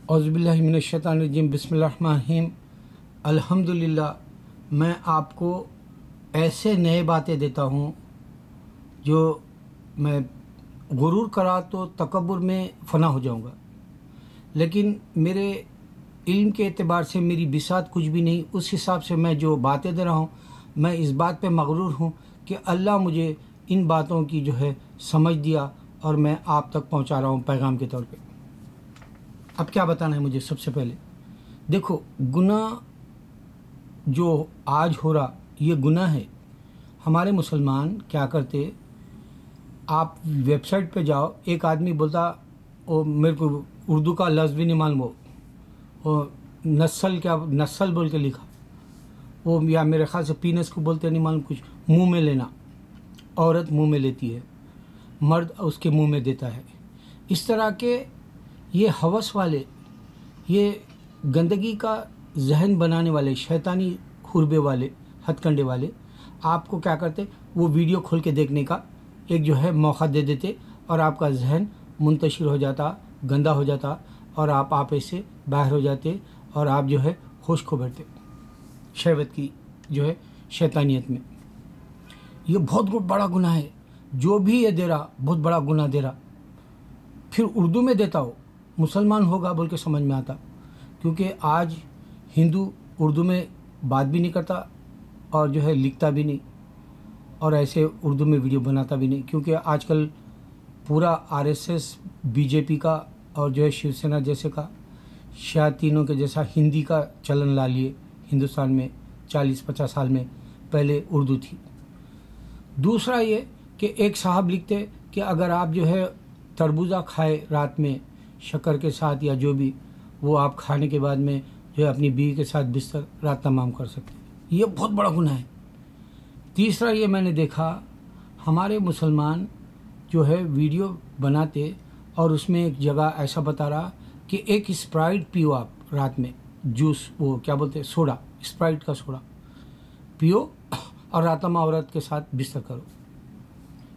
औज़ुबिल्लाहि मिनश्शैतानिर्रजीम बिस्मिल्लाहिर्रहमानिर्रहीम। अल्हम्दुलिल्लाह। मैं आपको ऐसे नए बातें देता हूँ जो मैं गुरूर करा तो तकब्बुर में फ़ना हो जाऊँगा, लेकिन मेरे इल्म के एतबार से मेरी बिसात कुछ भी नहीं। उस हिसाब से मैं जो बातें दे रहा हूँ, मैं इस बात पे मगरूर हूँ कि अल्लाह मुझे इन बातों की जो है समझ दिया और मैं आप तक पहुँचा रहा हूँ पैगाम के तौर पे। अब क्या बताना है मुझे? सबसे पहले देखो, गुनाह जो आज हो रहा ये गुनाह है। हमारे मुसलमान क्या करते, आप वेबसाइट पे जाओ, एक आदमी बोलता वो मेरे को उर्दू का लफ्ज़ भी नहीं मालूम, वो नस्ल बोल के लिखा, वो या मेरे ख्याल से पीनस को बोलते नहीं मालूम, कुछ मुंह में लेना, औरत मुंह में लेती है, मर्द उसके मुंह में देता है। इस तरह के ये हवस वाले, ये गंदगी का जहन बनाने वाले, शैतानी खुरबे वाले, हथकंडे वाले आपको क्या करते, वो वीडियो खोल के देखने का एक जो है मौका दे देते और आपका जहन मुंतशिर हो जाता, गंदा हो जाता और आप आपे से बाहर हो जाते और आप जो है होश खो बैठते शहवत की जो है शैतानियत में। ये बहुत बड़ा गुनाह है। जो भी ये दे रहा बहुत बड़ा गुनाह दे रहा। फिर उर्दू में देता हो, मुसलमान होगा बोल के समझ में आता, क्योंकि आज हिंदू उर्दू में बात भी नहीं करता और जो है लिखता भी नहीं और ऐसे उर्दू में वीडियो बनाता भी नहीं, क्योंकि आजकल पूरा आरएसएस बीजेपी का और जो है शिवसेना जैसे का शयातीनों के जैसा हिंदी का चलन ला लिए हिंदुस्तान में 40-50 साल में। पहले उर्दू थी। दूसरा ये कि एक साहब लिखते कि अगर आप जो है तरबूजा खाए रात में शक्कर के साथ या जो भी, वो आप खाने के बाद में जो है अपनी बीवी के साथ बिस्तर रात तमाम कर सकते हैं। ये बहुत बड़ा गुनाह है। तीसरा ये मैंने देखा, हमारे मुसलमान जो है वीडियो बनाते और उसमें एक जगह ऐसा बता रहा कि एक स्प्राइट पियो आप रात में, जूस, वो क्या बोलते हैं, सोडा, स्प्राइट का सोडा पियो और रातमा औरत के साथ बिस्तर करो।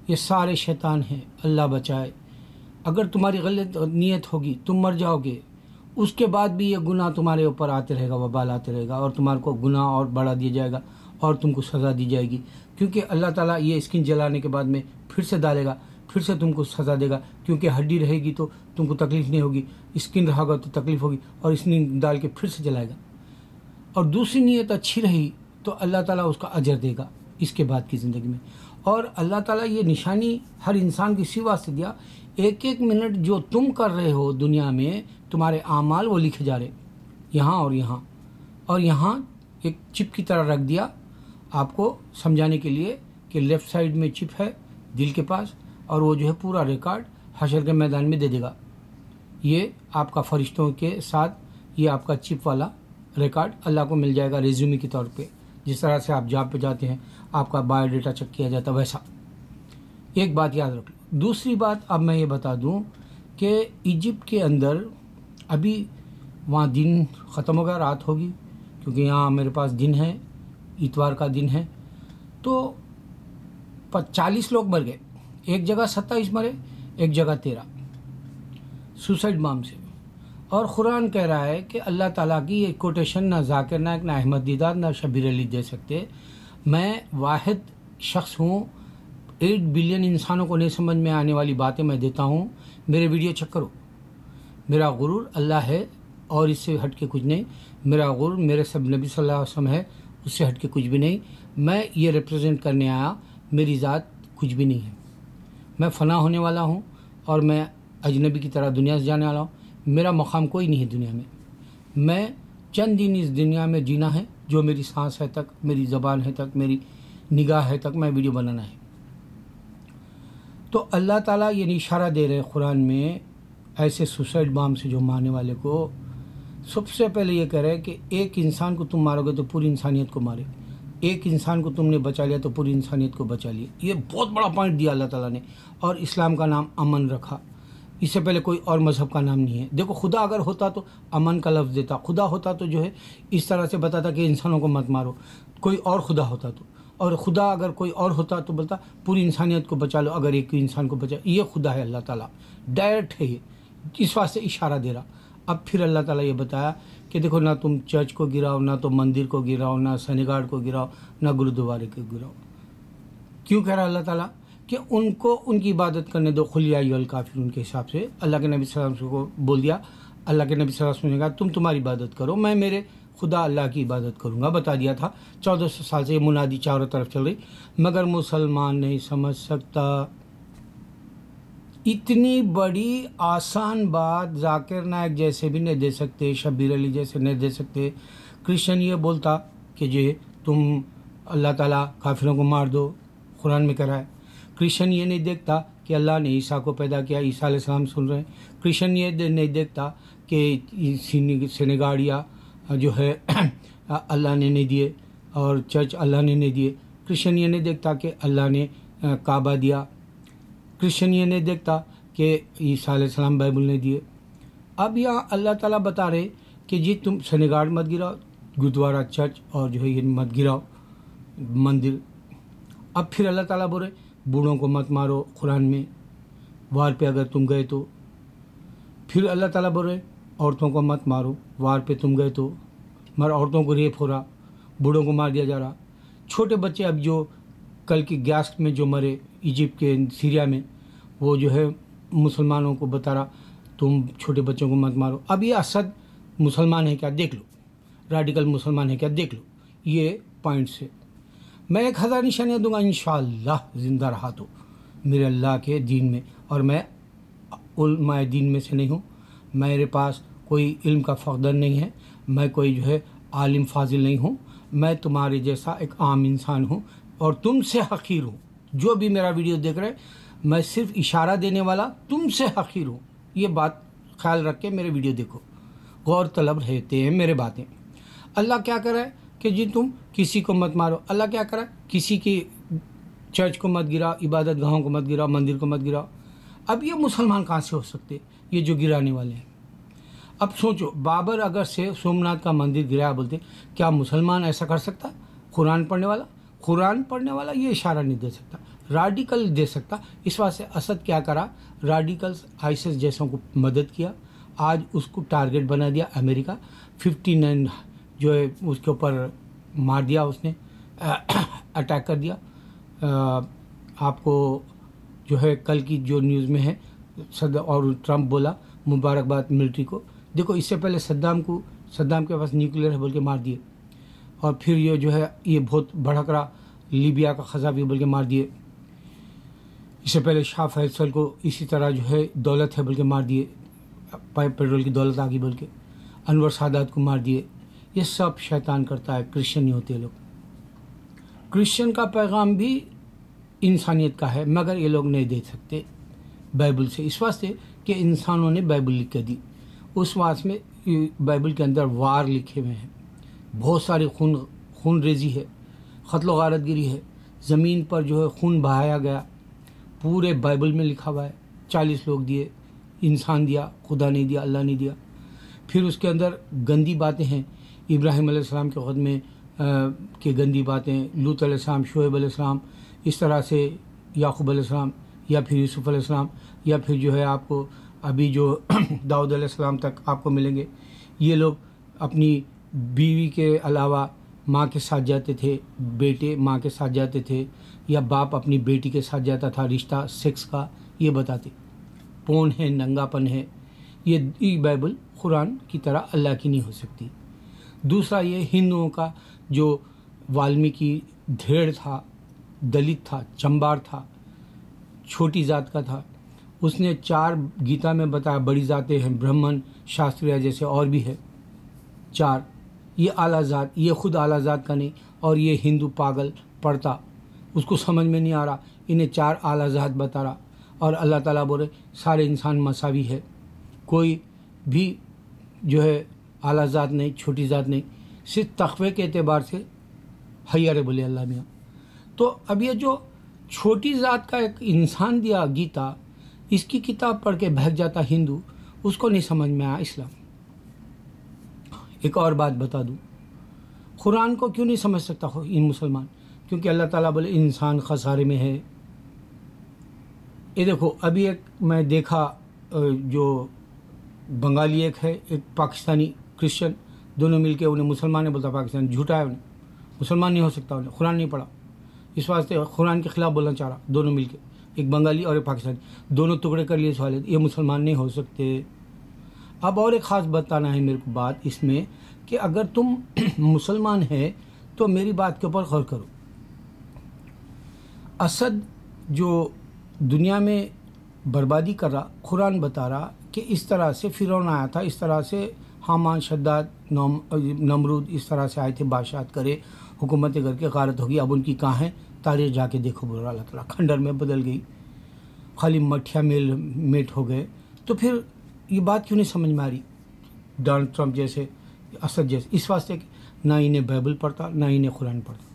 ये सारे शैतान हैं, अल्लाह बचाए। अगर तुम्हारी गलत नीयत होगी, तुम मर जाओगे, उसके बाद भी ये गुनाह तुम्हारे ऊपर आते रहेगा, वबाल आते रहेगा और तुम्हारे को गुनाह और बढ़ा दिया जाएगा और तुमको सज़ा दी जाएगी, क्योंकि अल्लाह ताला ये स्किन जलाने के बाद में फिर से डालेगा, फिर से तुमको सज़ा देगा, क्योंकि हड्डी रहेगी तो तुमको तकलीफ़ नहीं होगी, स्किन रहेगा तो तकलीफ़ होगी और स्किन डाल के फिर से जलाएगा। और दूसरी नीयत अच्छी रही तो अल्लाह ताला उसका अजर देगा इसके बाद की ज़िंदगी में। और अल्लाह ताला ये निशानी हर इंसान की इसी वास्ते दिया, एक एक मिनट जो तुम कर रहे हो दुनिया में, तुम्हारे आमाल वो लिखे जा रहे यहाँ और यहाँ, और यहाँ एक चिप की तरह रख दिया आपको समझाने के लिए कि लेफ़्ट साइड में चिप है दिल के पास, और वो जो है पूरा रिकॉर्ड हशर के मैदान में दे देगा। ये आपका फरिश्तों के साथ ये आपका चिप वाला रिकॉर्ड अल्लाह को मिल जाएगा रिज्यूमे के तौर पे। जिस तरह से आप जॉब पे जाते हैं आपका बायोडाटा चेक किया जाता, वैसा। एक बात याद रख लो। दूसरी बात अब मैं ये बता दूं कि इजिप्ट के अंदर अभी वहाँ दिन ख़त्म हो गया, रात होगी, क्योंकि यहाँ मेरे पास दिन है, इतवार का दिन है, तो 40 लोग मर गए। एक जगह 27 मरे, एक जगह 13 सुसाइड बम से। और कुरान कह रहा है कि अल्लाह ताला की ये कोटेशन ना जाकिर नायक, ना अहमद दीदार, ना शबीर अली दे सकते। मैं वाहिद शख्स हूँ, 8 बिलियन इंसानों को नहीं समझ में आने वाली बातें मैं देता हूँ। मेरे वीडियो चेक करो। मेरा गुरूर अल्लाह है और इससे हट के कुछ नहीं। मेरा गुरूर मेरे सब नबी सल्लल्लाहु अलैहि वसल्लम है, उससे हट के कुछ भी नहीं। मैं ये रिप्रेजेंट करने आया, मेरी ज़ात कुछ भी नहीं है। मैं फ़ना होने वाला हूँ और मैं अजनबी की तरह दुनिया से जाने वाला हूँ। मेरा मकाम कोई नहीं है दुनिया में। मैं चंद दिन इस दुनिया में जीना है, जो मेरी सांस है तक, मेरी ज़बान है तक, मेरी निगाह है तक, मैं वीडियो बनाना है। तो अल्लाह ताला ये इशारा दे रहे कुरान में ऐसे सुसाइड बम से जो मारने वाले को। सबसे पहले ये कह रहे हैं कि एक इंसान को तुम मारोगे तो पूरी इंसानियत को मारे, एक इंसान को तुमने बचा लिया तो पूरी इंसानियत को बचा लिया। ये बहुत बड़ा पॉइंट दिया अल्लाह ताला ने। और इस्लाम का नाम अमन रखा, इससे पहले कोई और मज़हब का नाम नहीं है। देखो, खुदा अगर होता तो अमन का लफ्ज़ देता, खुदा होता तो जो है इस तरह से बताता कि इंसानों को मत मारो। कोई और खुदा होता तो, और खुदा अगर कोई और होता तो बोलता पूरी इंसानियत को बचा लो, अगर एक इंसान को बचा। ये खुदा है अल्लाह ताला, डायरेक्ट है ये, इस वास्ते इशारा दे रहा। اب پھر اللہ تعالیٰ یہ بتایا کہ دیکھو نہ تم چرچ کو گراؤ، نہ تو مندر کو گراؤ، نہ سنگاڑ کو گراؤ، نہ گرودوارے کو گراؤ۔ کیوں کہہ رہا اللہ تعالیٰ کہ ان کو ان کی عبادت کرنے دو، قل یا ایھا الکافرون کے حساب سے اللہ کے نبی صلی اللہ علیہ وسلم کو بول دیا۔ اللہ کے نبی صلی اللہ علیہ وسلم نے کہا تم تمہاری عبادت کرو، میں میرے خدا اللہ کی عبادت کروں گا، بتا دیا تھا۔ 1400 سال سے یہ منادی چاروں طرف چل رہی، مگر مسلمان نہیں سمجھ سکتا۔ اتنی بڑی آسان بات ذاکر نائک جیسے بھی نہیں دے سکتے، شبیر علی جیسے نہیں دے سکتے۔ کرسچن یہ بولتا کہ جی تم اللہ تعالیٰ کافروں کو مار دو، قرآن میں کرا ہے۔ کرسچن یہ نہیں دیکھتا کہ اللہ نے عیسیٰ کو پیدا کیا، عیسیٰ علیہ السلام سن رہے ہیں۔ کرسچن یہ نہیں دیکھتا کہ سنگاڑیا جو ہے اللہ نے نہیں دیے اور چرچ اللہ نے نہیں دیے۔ کرسچن یہ نہیں دیکھتا کہ اللہ نے کعبہ دیا۔ کرسچن یہ نہیں دیکھتا کہ عیسیٰ علیہ السلام بائبل نے دیے۔ اب یہاں اللہ تعالیٰ بتا رہے کہ جی تم سنگاڑ مت گراؤ، گرودوارا چرچ اور جو ہے یہ مت گراؤ مندر۔ اب پھر اللہ تعالیٰ بول رہے بوڑھوں کو مت مارو، قرآن میں وار پہ اگر تم گئے تو۔ پھر اللہ تعالیٰ بول رہے عورتوں کو مت مارو، وار پہ تم گئے تو، مگر عورتوں کو ریپ ہو رہا، بوڑھوں کو مار دیا جا رہا۔ چھوٹے بچے اب جو کل کی گیس میں جو مرے ایجپٹ کے سیریا میں، وہ جو ہے مسلمانوں کو بتا رہا تم چھوٹے بچوں کو مت مارو۔ اب یہ اسد مسلمان ہے کیا دیکھ لو، ریڈیکل مسلمان ہے کیا دیکھ لو، یہ پوائنٹ سے میں 1000 نشانیاں دوں گا انشاءاللہ زندہ رہا تو میرے اللہ کے دین میں۔ اور میں علماء دین میں سے نہیں ہوں، میرے پاس کوئی علم کا فقدان نہیں ہے، میں کوئی جو ہے عالم فاضل نہیں ہوں، میں تمہارے جیسا ایک عام انسان ہوں اور تم سے حقیر ہوں۔ جو بھی میرا ویڈیو دیکھ رہے میں صرف اشارہ دینے والا تم سے حقیر ہوں، یہ بات خیال رکھ کے میرے ویڈیو دیکھو، غور طلب رہتے ہیں میرے باتیں۔ اللہ کیا کر رہا ہے کہ جی تم کسی کو مت مارو، اللہ کیا کر رہا ہے کسی کی چرچ کو مت گراؤ، عبادت گاہوں کو مت گراؤ، مندر کو مت گراؤ۔ اب یہ مسلمان کہاں سے ہو سکتے یہ جو گرانے والے ہیں؟ اب سوچو بابر اگر سے سومناتھ کا مندر گرایا بولتے، کیا مسلمان ایسا کر سکتا؟ قرآن پڑھنے والا یہ اشارہ نہیں دے سکتا، راڈیکل دے سکتا۔ اس واسطے اسد کیا کرا، راڈیکلز آئیسس جیسوں کو مدد کیا، آج اس کو ٹارگٹ بنا دیا امریکہ۔ 59 جو ہے اس کے اوپر مار دیا، اس نے اٹیک کر دیا۔ آپ کو جو ہے کل کی جو نیوز میں ہے اور ٹرمپ بولا مبارکباد ملٹری کو۔ دیکھو اس سے پہلے صدام کے پاس نیوکلیئر ہے بول کے مار دیے، اور پھر یہ جو ہے یہ بہت بھڑک رہا لیبیا کا قذافی بول کے مار دیے۔ اس سے پہلے شاہ فیصل کو اسی طرح جو ہے دولت ہے بول کے مار دیے، پیٹرول کی دولت آگی بول کے۔ انور سادات کو مار دیے۔ یہ سب شیطان کرتا ہے، کرسچن نہیں ہوتے لوگ۔ کرسچن کا پیغام بھی انسانیت کا ہے، مگر یہ لوگ نہیں دے سکتے بائبل سے، اس واسطے کہ انسانوں نے بائبل لکھ کے دی۔ اس واسطے میں بائبل کے اندر وار لکھے ہوئے ہیں، بہت ساری خون ریزی ہے، قتل و غارت گری ہے، زمین پر جو ہے خون بہایا گیا، پورے بائبل میں لکھا ہوا ہے۔ 40 لوگ دیے، انسان دیا، خدا نہیں دیا، اللہ نہیں دیا۔ پھر اس کے اندر گندی باتیں ہیں، ابراہیم علیہ السلام کے خود میں کہ گندی باتیں، لوط علیہ السلام، شعیب علیہ السلام، اس طرح سے یعقوب علیہ السلام یا پھر یوسف علیہ السلام، یا پھر جو ہے آپ کو ابھی جو داؤد علیہ السلام تک آپ کو ملیں گے۔ یہ لوگ اپنی بیوی کے علاوہ ماں کے ساتھ جاتے تھے، بیٹے ماں کے ساتھ جاتے تھے، یا باپ اپنی بیٹی کے ساتھ جاتا تھا، رشتہ سیکس کا یہ بتاتے۔ پون ہے، ننگا پن ہے، یہ بائبل قرآن کی طرح اللہ کی نہیں ہو سکتی۔ دوسرا یہ ہندوؤں کا جو والمیکی دھیڑ تھا، دلت تھا، چمبار تھا، چھوٹی ذات کا تھا، اس نے 4 گیتا میں بتایا بڑی ذاتیں ہیں، برہمن، شاستریہ جیسے اور بھی ہے 4۔ یہ اعلیٰ ذات، یہ خود اعلیٰ ذات کا نہیں، اور یہ ہندو پاگل پڑھتا، اس کو سمجھ میں نہیں آ رہا، انہیں 4 اعلیٰ ذات بتا رہا۔ اور اللہ تعالیٰ بولے سارے انسان مساوی ہے، کوئی بھی جو ہے اعلیٰ ذات نہیں، چھوٹی ذات نہیں، صرف تقوی کے اعتبار سے حیر بولے اللہ میاں۔ تو اب یہ جو چھوٹی ذات کا ایک انسان دیا گیتا، اس کی کتاب پڑھ کے بہک جاتا ہندو، اس کو نہیں سمجھ میں آیا اسلام۔ ایک اور بات بتا دوں، قرآن کو کیوں نہیں سمجھ سکتا ان مسلمان؟ کیونکہ اللہ تعالیٰ بولے انسان خسارے میں ہے۔ یہ دیکھو ابھی ایک میں دیکھا جو बंगाली एक है, एक पाकिस्तानी क्रिश्चियन, दोनों मिलके उन्हें मुसलमान ने बोलता पाकिस्तान, झूठा है, उन्हें मुसलमान नहीं हो सकता, उन्हें कुरान नहीं पढ़ा, इस वास्ते कुरान के खिलाफ बोलना चाह रहा, दोनों मिलके, एक बंगाली और एक पाकिस्तानी, दोनों टुकड़े कर लिए सवाल, ये मुसलमान नहीं हो सकते। अब और एक ख़ास बताना है मेरे को बात इसमें कि अगर तुम मुसलमान है तो मेरी बात के ऊपर गौर करो। असद जो दुनिया में बर्बादी कर रहा, कुरान बता रहा कि इस तरह से फ़िरौन आया था, इस तरह से हामान, शद्दाद, नमरूद इस तरह से आए थे, बादशाहत करे, हुकूमतें करके गारत होगी। अब उनकी कहाँ है तारीख, जाके देखो, बोल रहा अल्लाह ताला, खंडर में बदल गई, खाली मठिया मेट हो गए। तो फिर ये बात क्यों नहीं समझ में आ रही डोनाल्ड ट्रंप जैसे, असद जैसे? इस वास्ते कि ना इन्हें बाइबल पढ़ता, ना इन्हें कुरान पढ़ता।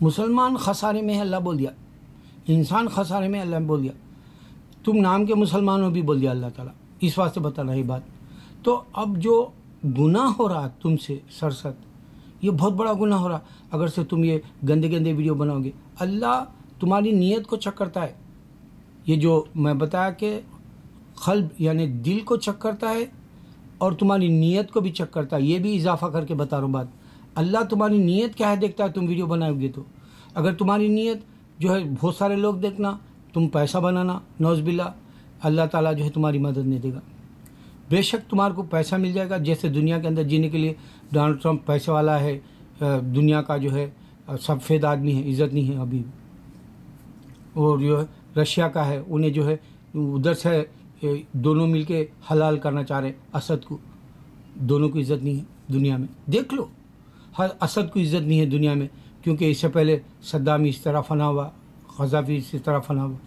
मुसलमान खसारे में है, अल्लाह बोल दिया, इंसान खसारे में, अल्लाह ने बोल दिया, तुम नाम के मुसलमान हो भी बोल दिया अल्लाह ताला, इस वास्ते बता रहा ये बात। तो अब जो गुनाह हो रहा तुमसे सरसत, ये बहुत बड़ा गुनाह हो रहा, अगर से तुम ये गंदे गंदे वीडियो बनाओगे, अल्लाह तुम्हारी नीयत को चेक करता है। ये जो मैं बताया कि क़ल्ब यानी दिल को चेक करता है और तुम्हारी नीयत को भी चेक करता है, ये भी इजाफा करके बता रहा हूँ बात। अल्लाह तुम्हारी नीयत क्या है देखता है, तुम वीडियो बनाओगे तो। अगर तुम्हारी नीयत जो है बहुत सारे लोग देखना, तुम पैसा बनाना, नौज़बिल्ला, अल्लाह ताला जो है तुम्हारी मदद नहीं देगा। बेशक तुम्हारे को पैसा मिल जाएगा, जैसे दुनिया के अंदर जीने के लिए डोनाल्ड ट्रंप पैसे वाला है, दुनिया का जो है सफ़ेद आदमी है, इज़्ज़त नहीं है अभी। और जो है रशिया का है, उन्हें जो है उधर से दोनों मिलके हलाल करना चाह रहे असद को, दोनों को इज़्ज़त नहीं है दुनिया में। देख लो, हर असद को इज़्ज़त नहीं है दुनिया में, क्योंकि इससे पहले सद्दाम इस तरह फना हुआ, ग़ज़ाफ़ी इस तरह फना हुआ।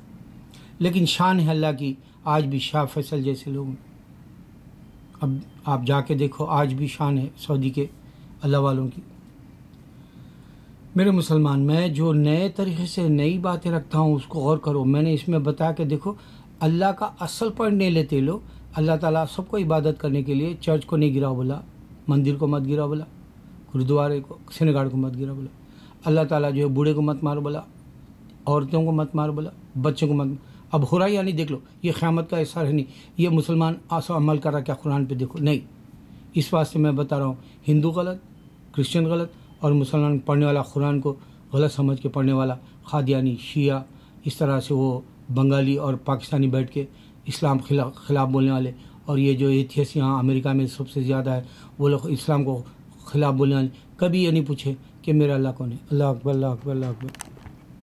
लेकिन शान है अल्लाह की, आज भी शाह फैसल जैसे लोग, अब आप जाके देखो, आज भी शान है सऊदी के अल्लाह वालों की। मेरे मुसलमान, मैं जो नए तरीक़े से नई बातें रखता हूँ उसको गौर करो। मैंने इसमें बताया कि देखो, अल्लाह का असल पॉइंट नहीं लेते लोग। अल्लाह ताला सबको इबादत करने के लिए चर्च को नहीं गिरा बोला, मंदिर को मत गिरा बोला, गुरुद्वारे को, सिनेगाड़ को मत गिरा बोला। अल्लाह ताला जो है बूढ़े को मत मार बोला, औरतों को मत मार बोला, बच्चों को मत। अब हो रहा है यानी देख लो, ये क़यामत का असर है नहीं, ये मुसलमान आसा अमल कर रहा क्या कुरान पे देखो, नहीं। इस वास्ते मैं बता रहा हूँ, हिंदू गलत, क्रिश्चियन गलत, और मुसलमान पढ़ने वाला कुरान को गलत समझ के पढ़ने वाला खादियानी, शिया, इस तरह से वो बंगाली और पाकिस्तानी बैठ के इस्लाम खिलाफ बोलने वाले, और ये जो एथियस यहाँ अमेरिका में सबसे ज़्यादा है, वो लोग इस्लाम को खिलाफ बोलने वाले, कभी ये नहीं पूछे कि मेरा अल्लाह कौन है। अल्लाह अकबर, अल्लाह अकबर, अल्लाह अकबर।